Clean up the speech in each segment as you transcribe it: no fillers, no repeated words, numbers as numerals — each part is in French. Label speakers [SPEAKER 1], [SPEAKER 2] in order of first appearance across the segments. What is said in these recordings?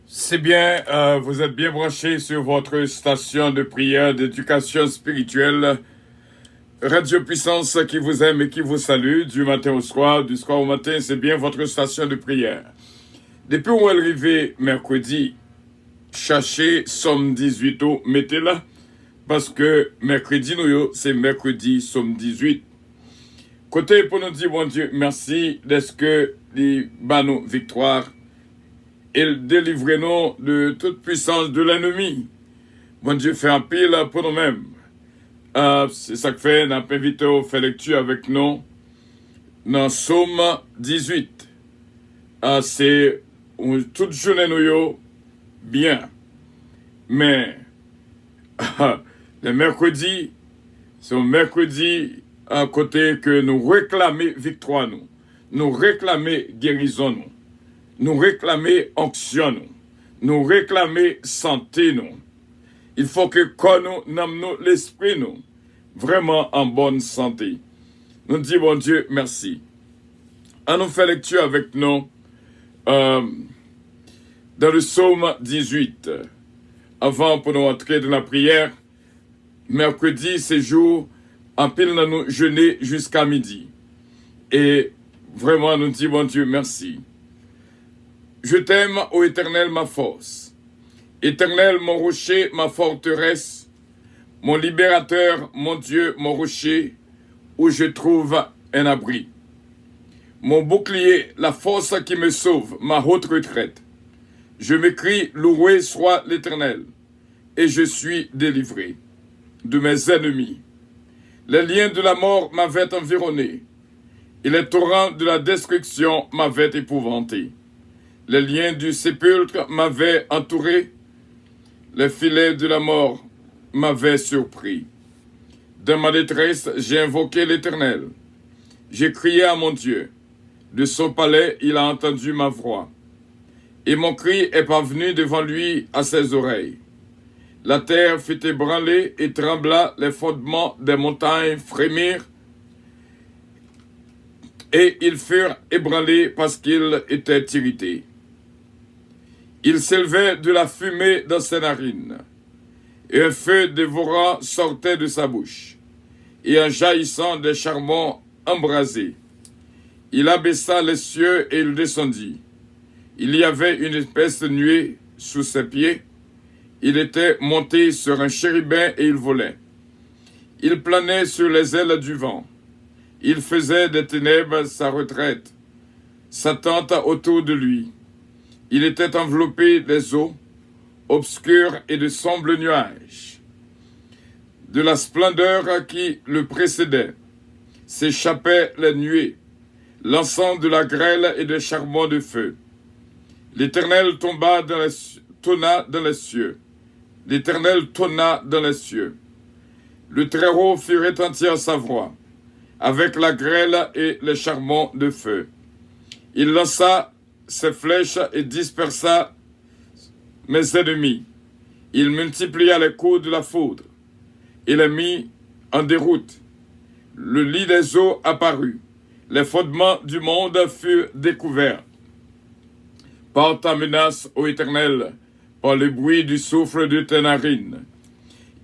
[SPEAKER 1] C'est bien, vous êtes bien branchés sur votre station de prière, d'éducation spirituelle, Radio Puissance qui vous aime et qui vous salue du matin au soir, du soir au matin, c'est bien votre station de prière. Depuis où elle arrive mercredi, cherchez Somme 18, mettez-la, parce que mercredi, c'est mercredi Somme 18. Côté pour nous dire, bon Dieu, merci d'être que les banneaux victoire et délivrez-nous de toute puissance de l'ennemi. Bon Dieu, fait un pile pour nous-mêmes. C'est ça que fait, nous avons invité à faire lecture avec nous dans Somme 18. C'est toute journée nous bien. Mais le mercredi, c'est un mercredi à côté que nous réclamons victoire, nous réclamons guérison, nous réclamons onction, nous réclamons santé. Il faut que quand nous amenons l'esprit, vraiment en bonne santé. Nous disons, bon Dieu, merci. On nous fait lecture avec nous dans le Psaume 18. Avant, pour nous entrer dans la prière, mercredi, c'est jour, en pile, nous jeûner jusqu'à midi. Et vraiment, nous disons, bon Dieu, merci. Je t'aime, ô Éternel, ma force. Éternel, mon rocher, ma forteresse, mon libérateur, mon Dieu, mon rocher, où je trouve un abri. Mon bouclier, la force qui me sauve, ma haute retraite. Je m'écris, loué soit l'Éternel, et je suis délivré de mes ennemis. Les liens de la mort m'avaient environné, et les torrents de la destruction m'avaient épouvanté. Les liens du sépulcre m'avaient entouré, les filets de la mort m'avaient surpris. Dans ma détresse, j'ai invoqué l'Éternel. J'ai crié à mon Dieu. De son palais, il a entendu ma voix. Et mon cri est parvenu devant lui à ses oreilles. La terre fut ébranlée et trembla, les fondements des montagnes frémirent, et ils furent ébranlés parce qu'ils étaient irrités. Il s'élevait de la fumée dans ses narines, et un feu dévorant sortait de sa bouche, et en jaillissant des charbons embrasés. Il abaissa les cieux et il descendit. Il y avait une épaisse nuée sous ses pieds. Il était monté sur un chérubin et il volait. Il planait sur les ailes du vent. Il faisait des ténèbres sa retraite, sa tente autour de lui. Il était enveloppé des eaux, obscures et de sombres nuages. De la splendeur qui le précédait s'échappaient les nuées, lançant de la grêle et des charbons de feu. L'Éternel tonna dans les cieux. L'Éternel tonna dans les cieux. Le Très-Haut fit retentir sa voix, avec la grêle et les charbons de feu. Il lança ses flèches et dispersa mes ennemis. Il multiplia les coups de la foudre et les mit en déroute. Le lit des eaux apparut. Les fondements du monde furent découverts. Par ta menace, ô Éternel, par le bruit du souffle de tes narines.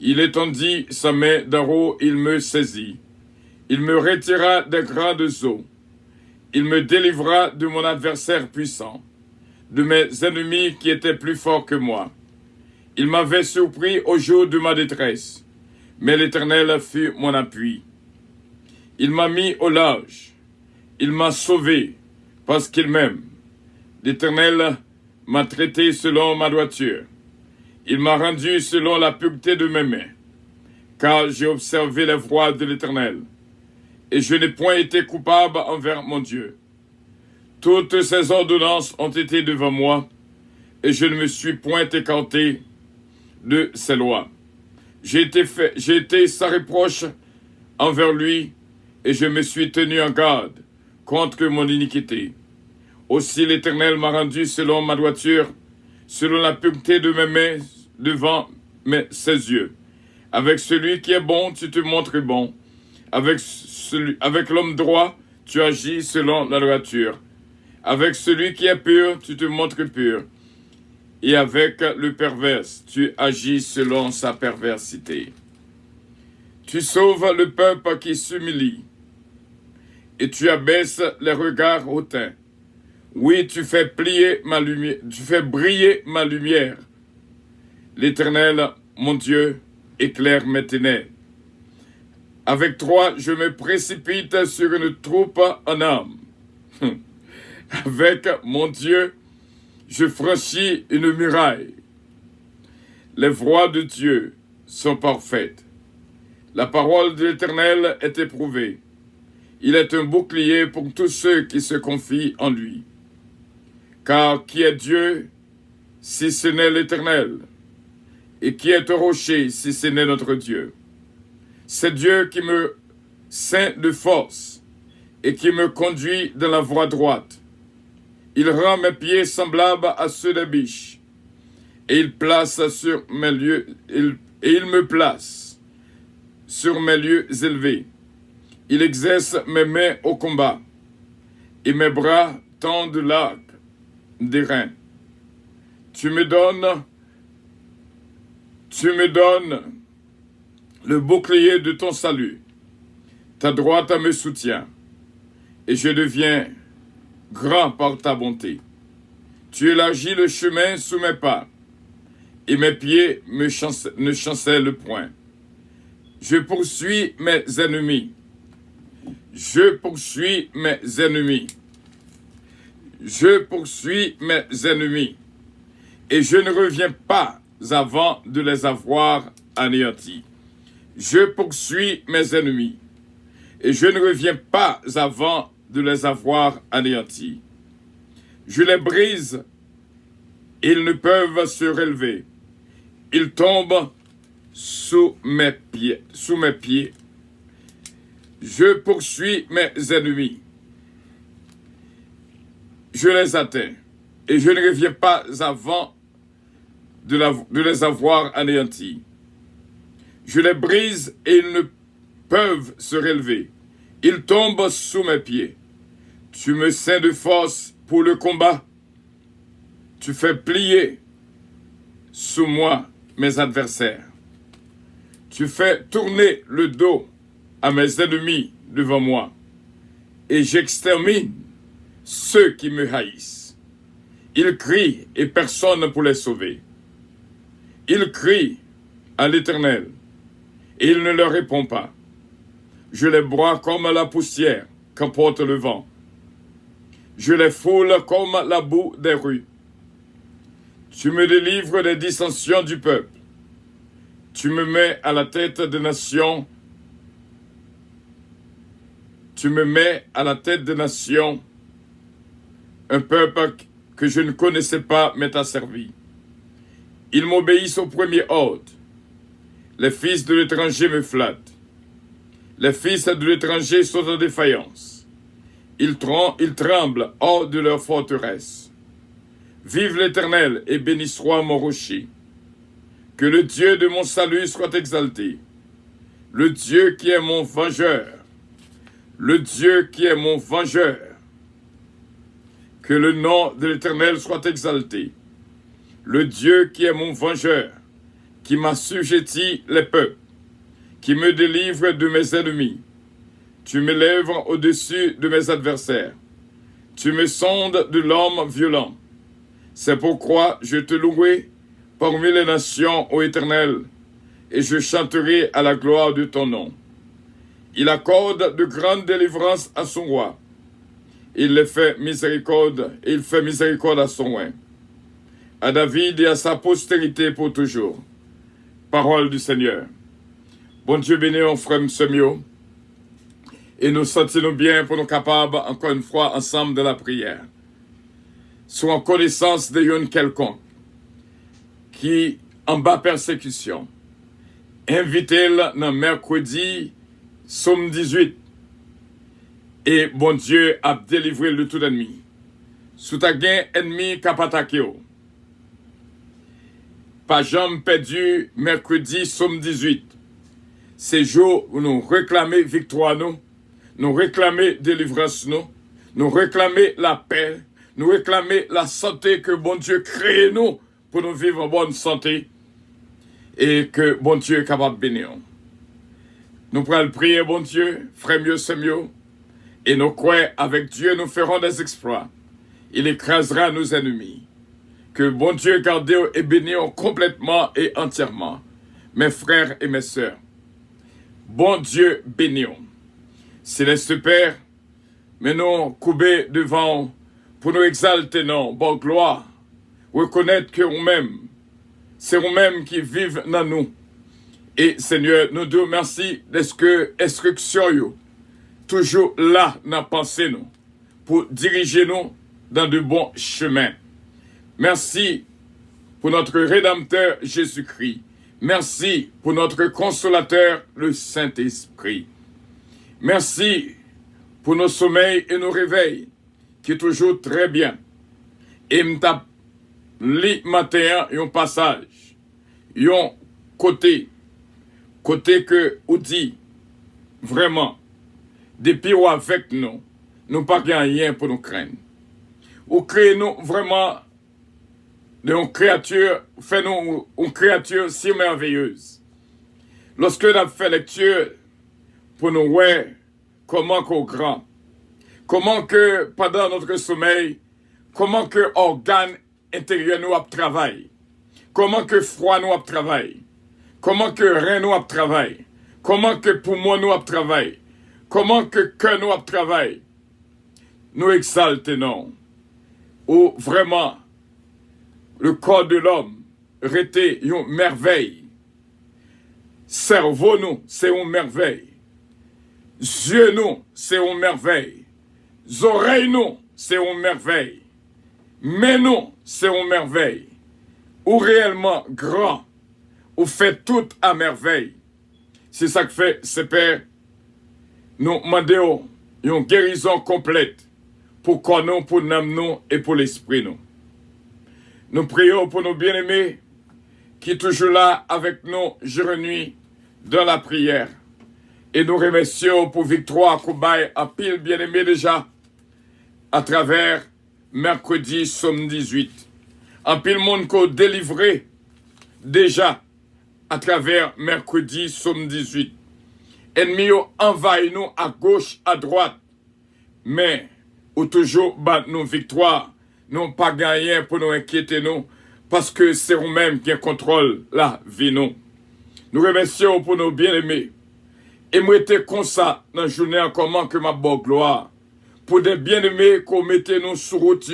[SPEAKER 1] Il étendit sa main d'en haut, il me saisit. Il me retira des grandes eaux. Il me délivra de mon adversaire puissant, de mes ennemis qui étaient plus forts que moi. Il m'avait surpris au jour de ma détresse, mais l'Éternel fut mon appui. Il m'a mis au large. Il m'a sauvé parce qu'il m'aime. L'Éternel m'a traité selon ma droiture. Il m'a rendu selon la pureté de mes mains, car j'ai observé les voies de l'Éternel, et je n'ai point été coupable envers mon Dieu. Toutes ses ordonnances ont été devant moi, et je ne me suis point écarté de ses lois. J'ai été sans reproche envers lui, et je me suis tenu en garde contre mon iniquité. Aussi l'Éternel m'a rendu selon ma droiture, selon la pureté de mes mains devant ses yeux. Avec celui qui est bon, tu te montres bon. Avec l'homme droit, tu agis selon la droiture. Avec celui qui est pur, tu te montres pur. Et avec le pervers, tu agis selon sa perversité. Tu sauves le peuple qui s'humilie, et tu abaisses les regards hautains. Oui, tu fais briller ma lumière. L'Éternel, mon Dieu, éclaire mes ténèbres. Avec toi, je me précipite sur une troupe en armes. Avec mon Dieu, je franchis une muraille. Les voies de Dieu sont parfaites. La parole de l'Éternel est éprouvée. Il est un bouclier pour tous ceux qui se confient en lui. Car qui est Dieu si ce n'est l'Éternel? Et qui est un rocher si ce n'est notre Dieu? C'est Dieu qui me ceint de force et qui me conduit dans la voie droite. Il rend mes pieds semblables à ceux des biches, et il me place sur mes lieux élevés. Il exerce mes mains au combat, et mes bras tendent l'arc des reins. Tu me donnes le bouclier de ton salut. Ta droite me soutient, et je deviens grand par ta bonté. Tu élargis le chemin sous mes pas, et mes pieds ne chancellent point. Je poursuis mes ennemis. Je poursuis mes ennemis. Je poursuis mes ennemis. et je ne reviens pas avant de les avoir anéantis. Je poursuis mes ennemis, et je ne reviens pas avant de les avoir anéantis. Je les brise, ils ne peuvent se relever. Ils tombent sous mes pieds. Je poursuis mes ennemis. Je les atteins, et je ne reviens pas avant de les avoir anéantis. Je les brise et ils ne peuvent se relever. Ils tombent sous mes pieds. Tu me ceins de force pour le combat. Tu fais plier sous moi mes adversaires. Tu fais tourner le dos à mes ennemis devant moi. Et j'extermine ceux qui me haïssent. Ils crient et personne pour les sauver. Ils crient à l'Éternel et il ne leur répond pas. Je les broie comme la poussière qu'emporte le vent. Je les foule comme la boue des rues. Tu me délivres des dissensions du peuple. Tu me mets à la tête des nations. Tu me mets à la tête des nations. Un peuple que je ne connaissais pas m'est asservi. Ils m'obéissent au premier ordre. Les fils de l'étranger me flattent. Les fils de l'étranger sont en défaillance. Ils tremblent hors de leur forteresse. Vive l'Éternel et béni soit mon rocher. Que le Dieu de mon salut soit exalté. Le Dieu qui est mon vengeur. Le Dieu qui est mon vengeur. Que le nom de l'Éternel soit exalté. Le Dieu qui est mon vengeur, qui m'assujettit les peuples, qui me délivre de mes ennemis. Tu m'élèves au-dessus de mes adversaires. Tu me sondes de l'homme violent. C'est pourquoi je te louerai parmi les nations, ô Éternel, et je chanterai à la gloire de ton nom. Il accorde de grandes délivrances à son roi. Il fait miséricorde à son roi, à David et à sa postérité pour toujours. Parole du Seigneur. Bon Dieu béni, on frère Semio, et nous sentons bien pour nous capables, encore une fois, ensemble de la prière. Soit en connaissance de yon quelconque, qui en bas persécution, invitez-le dans mercredi, Somme 18, et bon Dieu a délivré de tout ennemi. Sous ta gain ennemi qui a attaqué. Pas jamais perdu mercredi, Somme 18. C'est jour où nous réclamons victoire, nous réclamons délivrance, nous réclamons la paix, nous réclamons la santé que bon Dieu crée nous pour nous vivre en bonne santé et que bon Dieu est capable de bénir. Nous pourrons prier, bon Dieu, frère mieux, c'est mieux, et nous croyons avec Dieu, nous ferons des exploits. Il écrasera nos ennemis. Que bon Dieu garde et bénisse complètement et entièrement. Mes frères et mes sœurs, bon Dieu bénisse. Céleste Père, mais nous couper devant pour nous exalter, non, bon gloire, reconnaître que nous-mêmes, c'est nous-mêmes qui vivent dans nous. Et Seigneur, nous disons merci d'être que instruction, toujours là dans pensée nous, pour diriger nous dans de bons chemins. Merci pour notre Rédempteur Jésus-Christ. Merci pour notre Consolateur, le Saint-Esprit. Merci pour nos sommeils et nos réveils, qui est toujours très bien. Et m'tap li matin un passage, un côté que ou dit vraiment, depuis ou avec nous, nous pas rien pour nous craindre. Ou créez nous vraiment une créature, fait-nous une créature si merveilleuse. Lorsque nous avons fait lecture pour nous voir comment qu'on grand, comment que pendant notre sommeil, comment que organe intérieur nous a travaillé, comment que froid nous a travaillé, comment que rein nous a travaillé, comment que poumon nous a travaillé, comment que cœur nous a travaillé. Nous exaltons, ou vraiment, le corps de l'homme était une merveille. Cerveau nous, c'est une merveille. Yeux nous, c'est une merveille. Oreilles nous, c'est une merveille. Mains nous, c'est une merveille. Ou réellement grand, ou fait tout à merveille. C'est ça que fait, c'est Père, nous demandons une guérison complète pour corps nous, pour l'âme nous et pour l'esprit nous. Nous prions pour nos bien-aimés qui est toujours là avec nous jour et nuit dans la prière. Et nous remercions pour victoire Koubaï à pile bien-aimé déjà à travers mercredi somme 18. En pile monde qu'on délivré déjà à travers mercredi somme 18. Ennemis envahissent nous à gauche, à droite. Mais ou toujours battre nos victoires. Nous pas gagné pour nous inquiéter nous. Parce que c'est nous-mêmes qui contrôlent la vie nous. Nous remercions pour nos bien-aimés. Et moi, j'étais comme ça dans la journée en comment que ma bonne gloire. Pour des bien-aimés qu'on mettait nous sur route.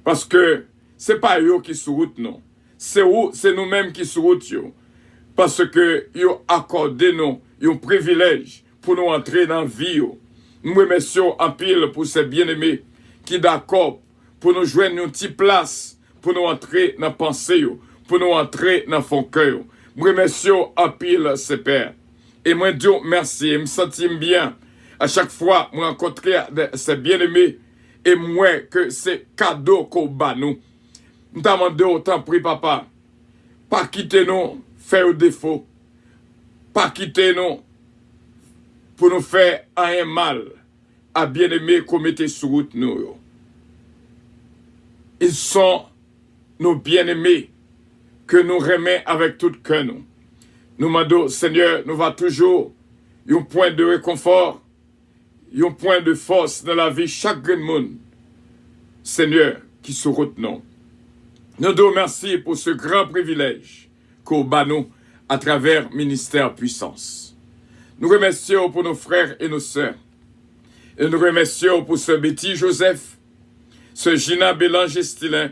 [SPEAKER 1] Parce que c'est pas eux qui sur route, non. C'est nous-mêmes qui sur route. Parce que ils ont accordé nous un privilège pour nous entrer dans la vie. Nous remercions en pile pour ces bien-aimés qui d'accord pour nous joindre une petite place, pour nous entrer dans la pensée, pour nous entrer dans le cœur. Nous remercions en pile ces pères. Et moi, Dieu, merci. Je me sens bien. À chaque fois, je rencontre ces bien-aimés. Et moi, que c'est cadeau qu'on bat nous. Nous demandons autant, prie, papa. Pas quitter nous, faire défaut. Pas quitter nous pour nous faire un mal à bien-aimés qu'on mette sur route nous. Ils sont nos bien-aimés que nous remettons avec tout cœur nous. Nous demandons, Seigneur, nous va toujours un point de réconfort, un point de force dans la vie chaque monde. Seigneur, qui se route nous. Nous te remercions pour ce grand privilège qu'au bat nous à travers ministère puissance. Nous remercions pour nos frères et nos sœurs. Et nous remercions pour ce Betty Joseph, ce Gina Bélanger-Stilin,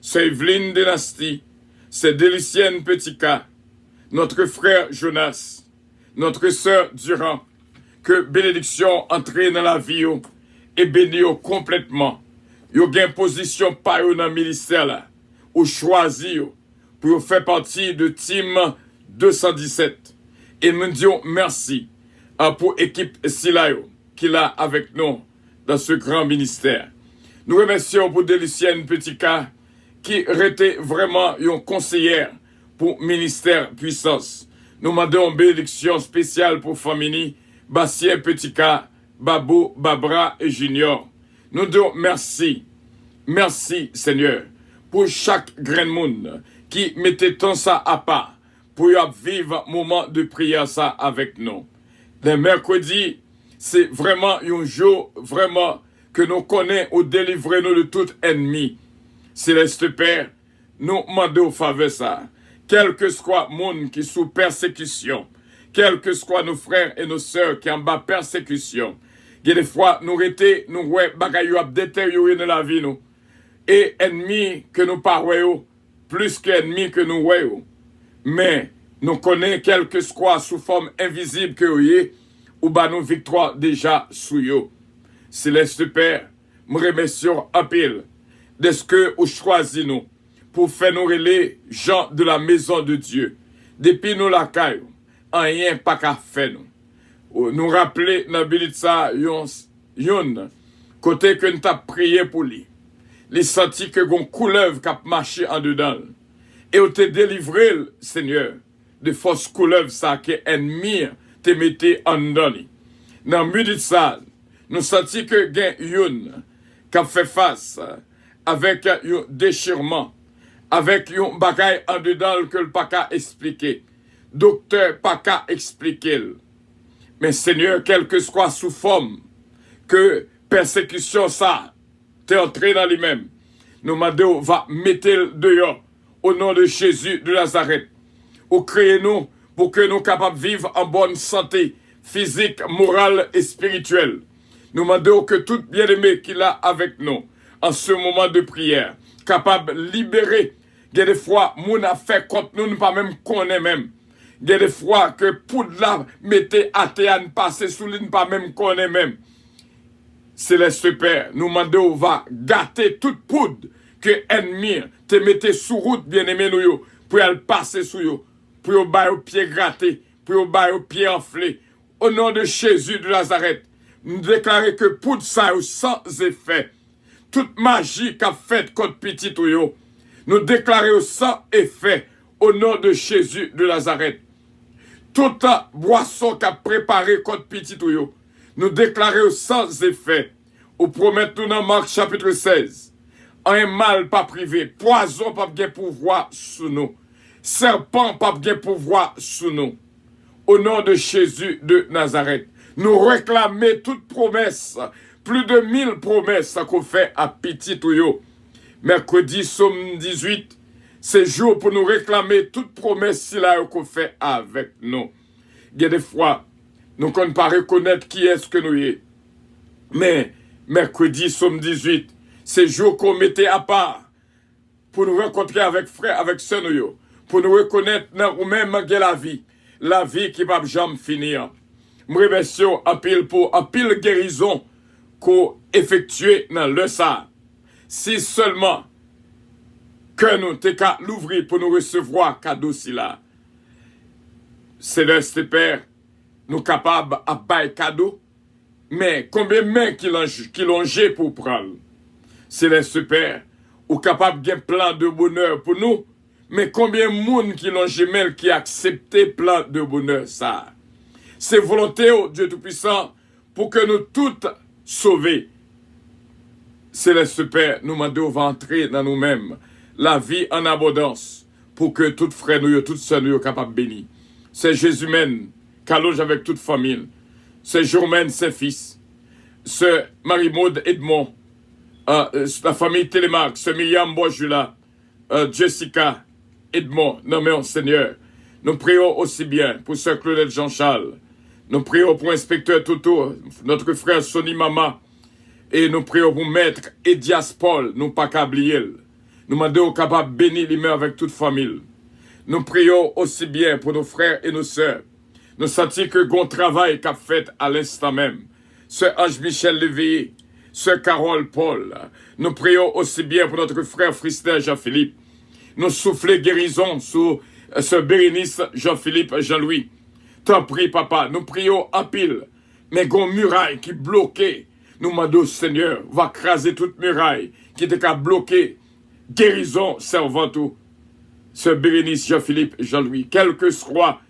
[SPEAKER 1] ce Evelyne Dynastie, ce Délicienne Petit-Cas, notre frère Jonas, notre sœur Durand, que bénédiction entre dans la vie et béni complètement. Yo gain position par dans le ministère là, ou choisi pour faire partie de team 217. Et nous disons merci pour l'équipe Silayo qui est là avec nous dans ce grand ministère. Nous remercions pour Délicienne Petit-Cas qui était vraiment une conseillère pour ministère puissance. Nous demandons une bénédiction spéciale pour famille Bastien Petit-Cas, Babou, Babra et Junior. Nous disons merci. Merci Seigneur pour chaque grand monde qui mettait tant ça à part pour vivre un moment de prière ça avec nous. Le mercredi, c'est vraiment un jour vraiment que nous connaissons ou délivrer nous de tout ennemi. Céleste Père, nous demandons au faveur ça. Quel que soit le monde qui est sous persécution, quels que soient nos frères et nos sœurs qui sont en bas persécution, il y a des fois, nous étions, nous voyons, bagaille a détérioré dans la vie, nous. Et ennemis que nous parlons, plus qu'ennemis que nous voyons. Mais, nous connaissons quel que soit sous forme invisible que vous avez, ou bah nos victoires déjà sous vous. Céleste Père, nous remercions en pile de ce que vous choisissez nous pour faire nous les gens de la maison de Dieu. Depuis nous la caille, rien pas qu'à faire nous. Nous rappeler dans Bilitsa yon côté que nous avons prié pour lui. Les senti que gon couleuvre qui marché en dedans. Et vous te délivré, Seigneur, de fausses couleuvres ça que ennemi te mette en dedans. Dans Bilitsa, nous senti que gen yon qui a fait face avec un déchirement, avec un bagaille en dedans que le pas qu'à expliquer. Docteur pas qu'à expliquer. Mais Seigneur, quelle que soit sous forme, que persécution ça, t'es entré dans lui-même. Nous demandons, va mettre dehors, au nom de Jésus de Nazareth. Ou créez-nous pour que nous capables de vivre en bonne santé, physique, morale et spirituelle. Nous demandons que tout bien-aimé qu'il a avec nous, en ce moment de prière, capable de libérer. Il y a des fois, moun a fait contre nous, nous pas même connaît même. Il y a des fois que poudre là, mettez à terre, ne passer sous l'île, pas même connaît même. Céleste Père, nous demandons, va gâter toute poudre que ennemi te mette sous route, bien-aimé nous yo, pour aller passer sous yo, pour yo bailler au pied gratté, pour yo bailler au pied enflé. Au nom de Jésus de Nazareth, nous déclarons que poudre ça sans effet. Toute magie qu'a faite contre petit ou yo, nous déclarons sans effet au nom de Jésus de Nazareth. Toute boisson qu'a préparé contre petit ou yo, nous déclarons sans effet. Ou promettons dans Marc chapitre 16. Un mal pas privé, poison pas bien pouvoir sous nous, serpent pas bien pouvoir sous nous. Au nom de Jésus de Nazareth, nous réclamons toute promesse, plus de 1000 promesses qu'on fait à petit ou yo. Mercredi, Somme 18, c'est jour pour nous réclamer toute promesse qu'on fait avec nous. Il y a des fois, nous ne pouvons pas reconnaître qui est-ce que nous sommes. Mais, mercredi, Somme 18, c'est jour qu'on mettait à part pour nous rencontrer avec frère, avec sœur nous, pour nous reconnaître ou même la vie qui va jamais finir. Je remercie en pile pour en pile guérison qu'on effectue dans le ça. Si seulement que nous t'es qu'à l'ouvrir pour nous recevoir cadeau si là. Céleste Père, nous capables à bailler cadeau, mais combien de mains qui l'ont pour prendre? Céleste Père, ou capable d'un plan de bonheur pour nous, mais combien de monde qui l'ont gemelle qui accepté plan de bonheur ça? C'est volonté, oh Dieu Tout-Puissant, pour que nous toutes sauver. Céleste Père, nous demandons d'entrer dans nous-mêmes la vie en abondance pour que tout frère nous, toutes sœurs nous, capables de bénir. C'est Jésus même, qu'allonge avec toute famille. C'est Jourmène, ses fils. C'est Marie-Maude Edmond, la famille Télémark, c'est Myriam Boisjula, Jessica Edmond, nommé au Seigneur. Nous prions aussi bien pour Sœur Claudette Jean-Charles. Nous prions pour Inspecteur Toto, notre frère Sonny Mama. Et nous prions pour Maître Edias Paul, nous pas qu'oublier. Nous demandons capable de bénir les mains avec toute famille. Nous prions aussi bien pour nos frères et nos sœurs. Nous sentons que bon travail qu'a fait à l'instant même. Sœur Ange-Michel Léveillé, Sœur Carole Paul. Nous prions aussi bien pour notre frère Fristin Jean-Philippe. Nous soufflons guérison sur Sœur Bérénice Jean-Philippe Jean-Louis. T'en prie, papa, nous prions en pile. Mais gon muraille qui bloquait. Nous demandons, Seigneur, va craser toute muraille qui était qu'à bloquer. Guérison servant tout. Sœur Bérénice Jean-Philippe Jean-Louis. Quel que soit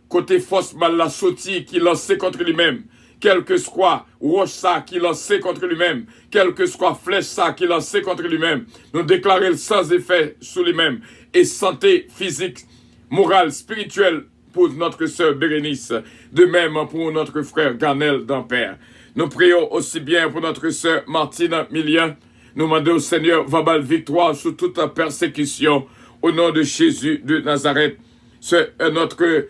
[SPEAKER 1] côté force mal la sortie qui lançait contre lui-même. Quel que soit roche ça qui lançait contre lui-même. Quel que soit flèche ça qui lançait contre lui-même. Nous déclarons sans effet sur lui-même. Et santé physique, morale, spirituelle pour notre sœur Bérénice. De même pour notre frère Garnel d'Ampère. Nous prions aussi bien pour notre sœur Martine Millien. Nous demandons au Seigneur va victoire sur toute persécution. Au nom de Jésus de Nazareth. C'est notre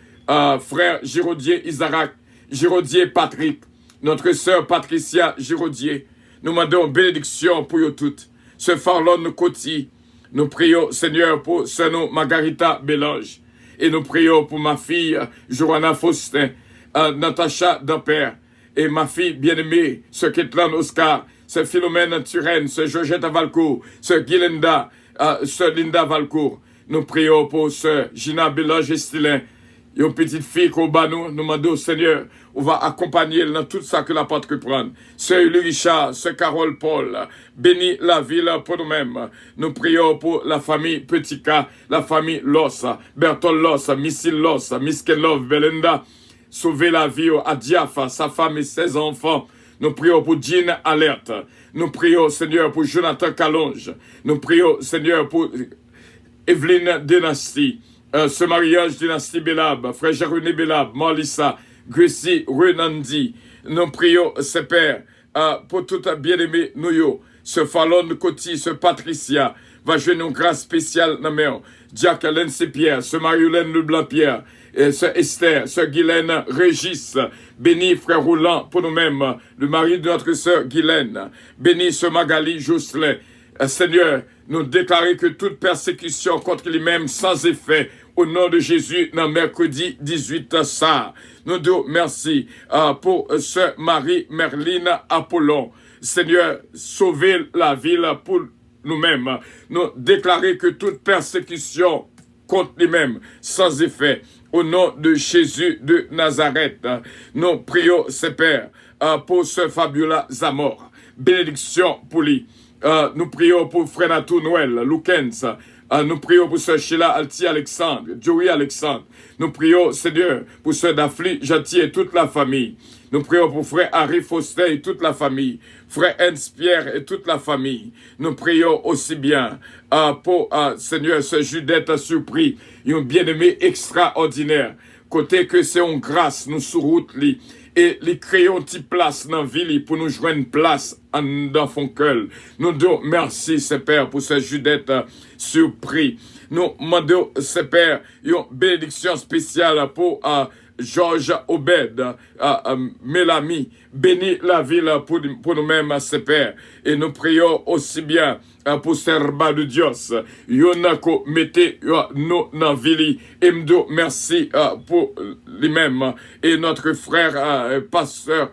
[SPEAKER 1] frère Giraudier Isaac, Giraudier Patrick, notre sœur Patricia Giraudier. Nous demandons bénédiction pour eux toutes. Ce Farlon Coty, nous prions Seigneur pour sœur Margarita Bélange. Et nous prions pour ma fille Joanna Faustin, Natacha Dampère. Et ma fille bien-aimée, ce Ketlan Oscar, ce Philomène Turenne, ce Georgette Valcourt, ce Guilenda, ce Linda Valcourt. Nous prions pour ce Gina Bélange Estilin. Une petite fille qu'on bat nous demandons au Seigneur, on va accompagner dans tout ça que la porte que prendre. Sœur Louis Richard, Sœur Carole Paul, bénis la ville pour nous-mêmes. Nous prions pour la famille Petika, la famille Loss, Bertol Loss, Missile Loss, Miskelov, Belinda. Sauver la vie à Diafa, sa femme et ses enfants. Nous prions pour Jean Alerte. Nous prions, Seigneur, pour Jonathan Calonge. Nous prions, Seigneur, pour Evelyne Dynastie. Ce mariage Dynastie Belab, frère Jérémy Belab, Marlissa, Gracie Renandi. Nous prions, ce Père, pour tout bien-aimé, nous, ce Fallon Coty, ce Patricia, va jouer une grâce spéciale dans mes Jacqueline Pierre, ce Mariolène Leblanc-Pierre, et ce Esther, ce Guylaine Régis, bénis frère Roland pour nous-mêmes, le mari de notre sœur Guylaine, bénis ce Magali Jocelyn, Seigneur, nous déclarer que toute persécution contre lui-même sans effet, au nom de Jésus, dans mercredi 18 ça. Nous disons merci pour ce Marie-Merline Apollon. Seigneur, sauvez la ville pour nous-mêmes. Nous déclarer que toute persécution contre lui-même sans effet, au nom de Jésus de Nazareth, nous prions, Père, pour ce Fabiola Zamor. Bénédiction pour lui. Nous prions pour Frère Natou Noël, Lukens. Nous prions pour ce Sheila Alti Alexandre, Joey Alexandre. Nous prions, Seigneur, pour ce Dafli Jati et toute la famille. Nous prions pour Frère Harry Foster et toute la famille. Frère Hans Pierre et toute la famille. Nous prions aussi bien pour, Seigneur, ce Judette surpris, un bien-aimé extraordinaire. Côté que c'est une grâce, nous sur route, et les créons une place dans la ville pour nous joindre une place dans Fonkel. Nous disons merci, Père, pour ce Judette surpris. Nous demandons, Père, une bénédiction spéciale pour Georges Obed, Mélanie, bénis la ville pour nous-mêmes, Père. Et nous prions aussi bien pour Serba de Dios, Yonako, mettez nous dans la ville. Et nous disons merci pour lui-même. Et notre frère, pasteur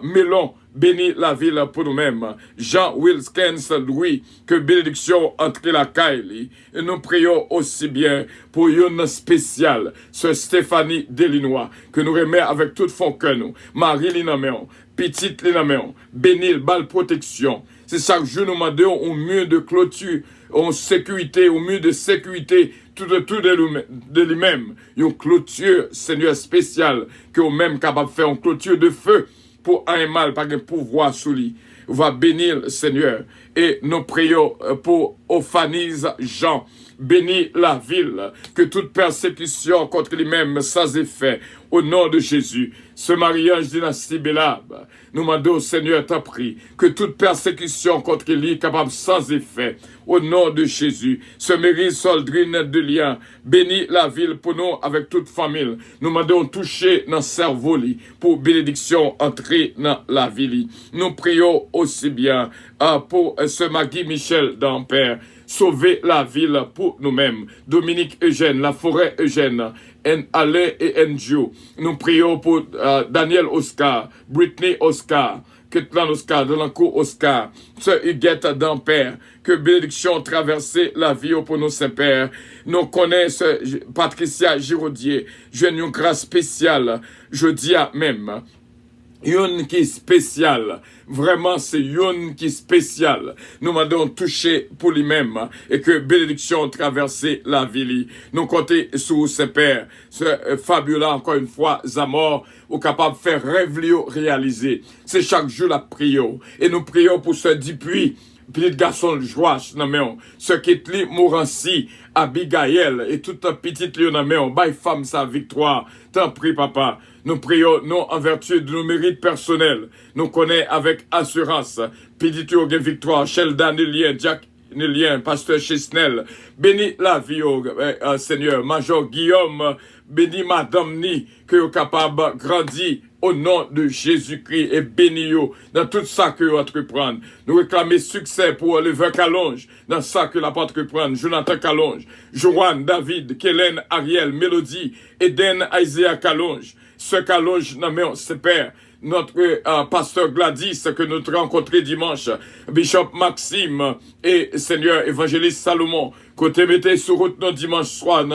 [SPEAKER 1] Mélon, bénis la ville pour nous-mêmes. Jean Wilkins, Louis, que bénédiction entre la caille. Et nous prions aussi bien pour une spéciale, ce Stéphanie Delinois, que nous remettons avec toute fond que nous. Marie Linaméon, petite Linaméon, bénis le bal protection. C'est chaque jour nous demandons au mur de clôture, en sécurité, au mur de sécurité, tout de lui-même. Une clôture, Seigneur, spéciale, que nous même capable de faire une clôture de feu, pour un mal, par un pouvoir sous lui. Va bénir, Seigneur. Et nous prions pour Ophanise Jean. Bénis la ville, que toute persécution contre lui-même sans effet, au nom de Jésus. Ce mariage dynastie Bélab, nous demandons, Seigneur, t'as pris, que toute persécution contre lui capable sans effet, au nom de Jésus. Ce mairie Soldrine de Lien, bénis la ville pour nous avec toute famille. Nous demandons toucher dans le cerveau pour bénédiction entrer dans la ville. Nous prions aussi bien pour ce Magui Michel d'Ampère. Sauver la ville pour nous-mêmes. Dominique Eugène, la forêt Eugène, Alain et N'Jo. Nous prions pour Daniel Oscar, Britney Oscar, Ketlan Oscar, Delancourt Oscar, ce Huguette d'Ampère, que bénédiction traverser la vie pour nos Saint-Père. Nous connaissons Patricia Giraudier, j'ai une grâce spéciale, je dis à même. Yon qui est spécial. Vraiment, c'est Yon qui est spécial. Nous m'avons touché pour lui-même et que bénédiction traversé la ville. Nous comptons sur ce Père, ce Fabiola, encore une fois, Zamor, ou capable de faire rêve réaliser. C'est chaque jour la prière. Et nous prions pour ce Dupuis, petit garçon de joie, ce qui est li Morancy, Abigail, et toute petite Lionamé, baille femme sa victoire. T'en prie, papa. Nous prions, non, en vertu de nos mérites personnels. Nous connaissons avec assurance. Petit victoire, Sheldon Nelien, Jack Nelien, pasteur Chisnel. Bénis la vie, Seigneur. Major Guillaume, bénis Madame Ni, que vous capable de grandir au nom de Jésus-Christ et bénis dans tout ça que vous entreprendre. Nous réclamons succès pour Oliver Calonge, dans ça que la porte reprendre. Jonathan Calonge, Joanne, David, Kellen, Ariel, Mélodie, Eden, Isaiah Calonge. Ce Calonge, non, c'est Père. Notre pasteur Gladys que nous avons rencontré dimanche, Bishop Maxime et Seigneur évangéliste Salomon, côté mettez sur route nos dimanche soir,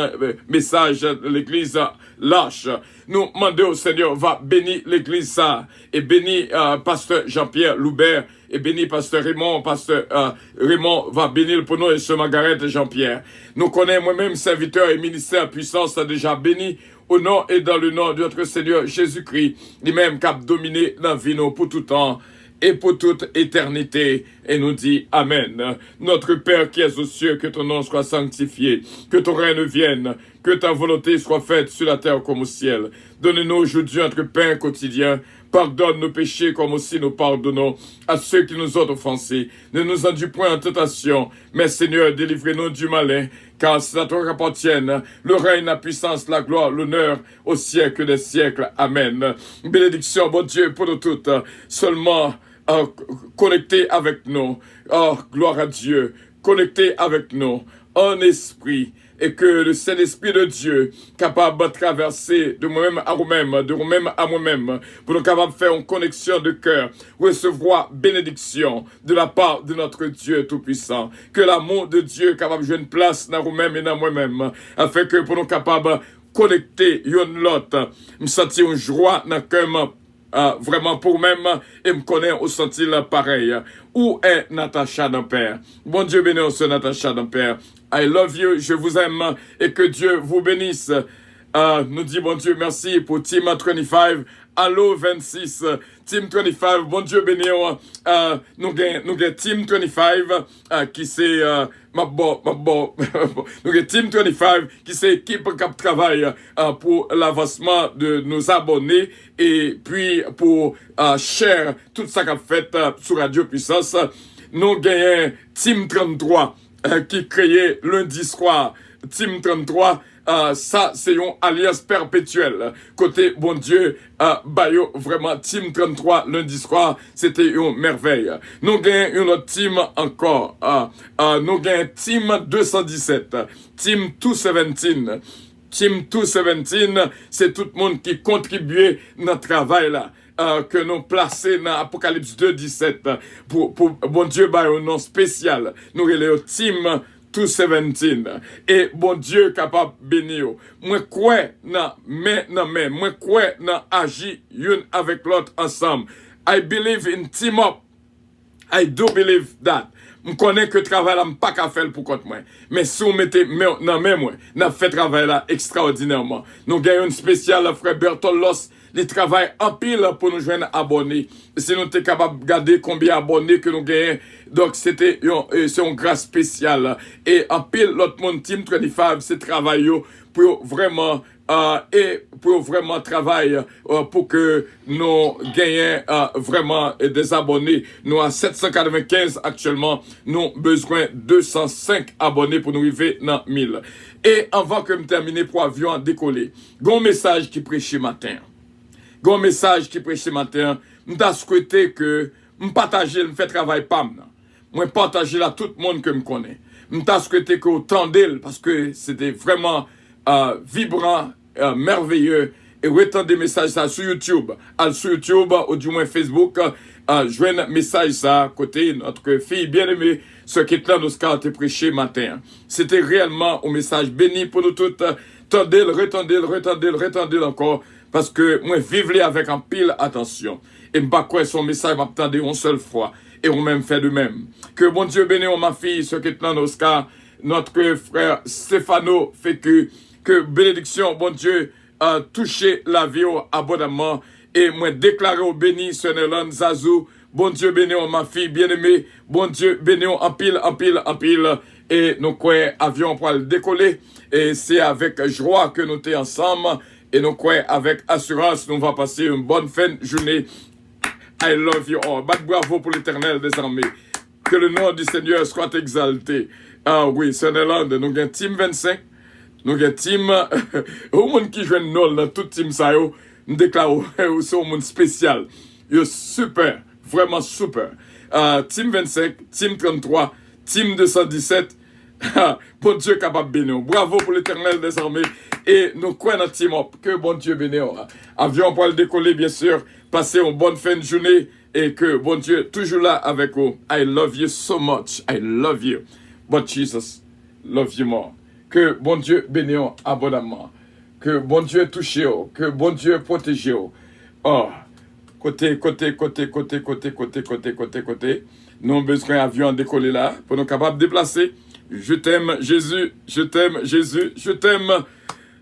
[SPEAKER 1] message de l'église lâche. Nous demandons au Seigneur, va bénir l'église ça, et bénir pasteur Jean-Pierre Loubert, et bénir pasteur Raymond va bénir pour nous et ce Margaret et Jean-Pierre. Nous connaissons moi-même serviteur et ministère puissance déjà béni au nom et dans le nom de notre Seigneur Jésus-Christ, lui-même qui a dominé la vie pour tout temps et pour toute éternité. Et nous dit Amen. Notre Père qui es aux cieux, que ton nom soit sanctifié, que ton règne vienne, que ta volonté soit faite sur la terre comme au ciel. Donne-nous aujourd'hui notre pain quotidien. Pardonne nos péchés comme aussi nous pardonnons à ceux qui nous ont offensés. Ne nous induis point en tentation, mais Seigneur, délivrez-nous du malin, car c'est à toi qu'appartiennent le règne, la puissance, la gloire, l'honneur au siècle des siècles. Amen. Bénédiction, bon Dieu, pour nous toutes. Seulement, connecté avec nous. Oh, gloire à Dieu. Connecté avec nous en esprit. Et que le Saint-Esprit de Dieu, capable de traverser de moi-même à vous-même, de vous-même à moi-même, pour nous capable de faire une connexion de cœur, recevoir bénédiction de la part de notre Dieu Tout-Puissant. Que l'amour de Dieu capable de jouer une place dans vous-même et dans moi-même, afin que pour nous capables de connecter une l'autre, me sentir une joie dans le cœur, vraiment pour même et me connaître au sentir pareil. Où est Natacha Dampère? Bon Dieu bénisse Natacha Dampère. I love you, je vous aime et que Dieu vous bénisse. Nous dit bon Dieu merci pour Team 25. Allo 26, Team 25, bon Dieu béni, nous avons Team 25 qui c'est nous avons Team 25 qui c'est équipe qui travaille pour l'avancement de nos abonnés et puis pour share tout ça qu'a fait sur Radio Puissance. Nous avons Team 33 qui créé lundi soir. Team 33, ça c'est une alliance perpétuelle. Côté bon Dieu, Bayo, vraiment, Team 33 lundi soir, c'était une merveille. Nous gagnons une autre team encore. Nous gagnons Team 217, Team 217. Team 217, c'est tout le monde qui contribuait dans le travail là. Que nous plaçons dans Apocalypse 2:17 pour bon Dieu, un nom spécial. Nous relèvons Team 217. Et bon Dieu capable de bénir. Moi, quoi, moi, quoi, agir une avec l'autre ensemble. I believe in team up. I do believe that. Je connais que le travail là, je pas qu'à faire pour contre moi. Mais si vous mettez dans mes moi, nous fait travail là extraordinairement. Nous gagnons une spéciale, frère Bertolos. Les travail en pile pour nous joindre abonnés. Si nous sommes capables de regarder combien d'abonnés que nous gagnons. Donc, c'est une grâce spéciale. Et en pile, l'autre monde, Team 25, c'est travail pour vraiment, travailler pour que nous gagnions vraiment des abonnés. Nous à 795 actuellement. Nous avons besoin de 205 abonnés pour nous arriver dans 1000. Et avant que je termine pour avion décoller, il y a un message qui prêche matin. Gon message qui prêche ce matin, m'ta souhaité que m'partager le fait travail pam. Moi partager là tout le monde que me connaît. M'ta souhaité que autant d'elle parce que c'était vraiment vibrant, merveilleux et retendre des messages ça sur YouTube. Sur YouTube ou du moins Facebook, joindre un message ça côté notre fille bien-aimée ce qui est là nous te prêché matin. C'était réellement un message béni pour nous toutes. Retendez encore. Parce que moi, vivez avec un pile attention. Et m'pas quoi son message m'attendait une seule fois. Et on même fait de même. Que bon Dieu bénisse ma fille, ce qui est dans Oscar, notre frère Stéphano, fait que bénédiction, bon Dieu, touché la vie abondamment. Et moi, déclaré au béni, Sonelan Zazou, bon Dieu bénisse ma fille bien-aimée, bon Dieu bénisse en pile. Et nous, quoi, avion pour le décoller. Et c'est avec joie que nous sommes ensemble. Et nous croyons avec assurance, nous allons passer une bonne fin de journée. I love you all. Bravo pour l'Éternel des armées. Que le nom du Seigneur soit exalté. Ah oui, c'est Néerland. Nous avons Team 25. Nous avons Team... Au monde qui joue nous dans tout Team ça, nous déclarons c'est un monde spécial. Yo super. Vraiment super. Team 25, Team 33, Team 217. Bon Dieu capable de bénir. Bravo pour l'Éternel des armées. Et nous croyons dans Team Up. Que bon Dieu bénisse. Avion pour le décoller, bien sûr. Passez une bonne fin de journée. Et que bon Dieu toujours là avec vous. I love you so much. I love you. But Jesus love you more. Que bon Dieu bénisse abondamment. Que bon Dieu touche. Que bon Dieu protège. Oh. Côté. Nous avons besoin d'avion à décoller là. Pour nous capables de déplacer. Je t'aime, Jésus. Je t'aime, Jésus. Je t'aime.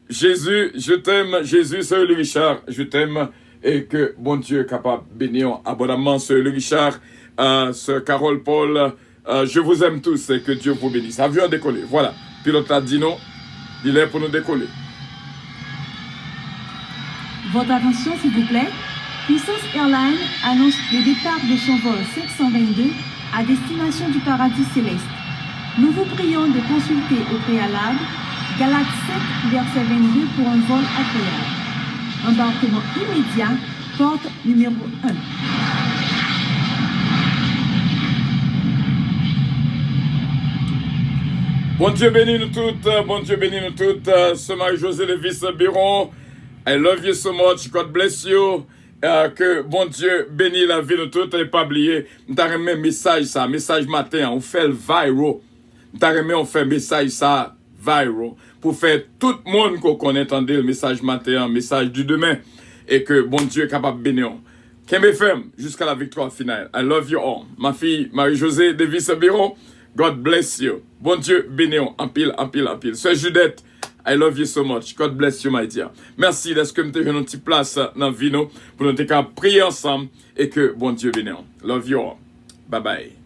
[SPEAKER 1] Jésus, je t'aime, Jésus, Sœur le Richard, je t'aime, et que bon Dieu est capable de bénir abondamment Sœur le Richard, Sœur Carole Paul, je vous aime tous et que Dieu vous bénisse. Avion décoller, voilà. Pilote a dit non, il est pour nous décoller.
[SPEAKER 2] Votre attention s'il vous plaît. Puissance Airlines annonce le départ de son vol 722 à destination du paradis céleste. Nous vous prions de consulter au préalable Galates 7, verset 22 pour un vol agréable. Embarquement immédiat, porte numéro 1.
[SPEAKER 1] Bon Dieu bénit nous toutes, bon Dieu bénit nous toutes. C'est Marie-Josée Lévis Biron. I love you so much, God bless you. Que bon Dieu bénisse la vie de toutes. Et pas oublier, m'ta remis message ça, message matin, on fait le viral. M'ta remis on fait message ça viral pour faire tout le monde qu'on connaît entendre le message matin, message du demain et que bon Dieu est capable de bénir. KMFM jusqu'à la victoire finale. I love you all. Ma fille Marie-Josée Davis Biron, God bless you. Bon Dieu bénisse en pile, en pile, en pile. Sœur Judette, I love you so much. God bless you, my dear. Merci d'être que nous avons une petite place dans la vie pour nous prier ensemble et que bon Dieu bénisse. Love you all. Bye bye.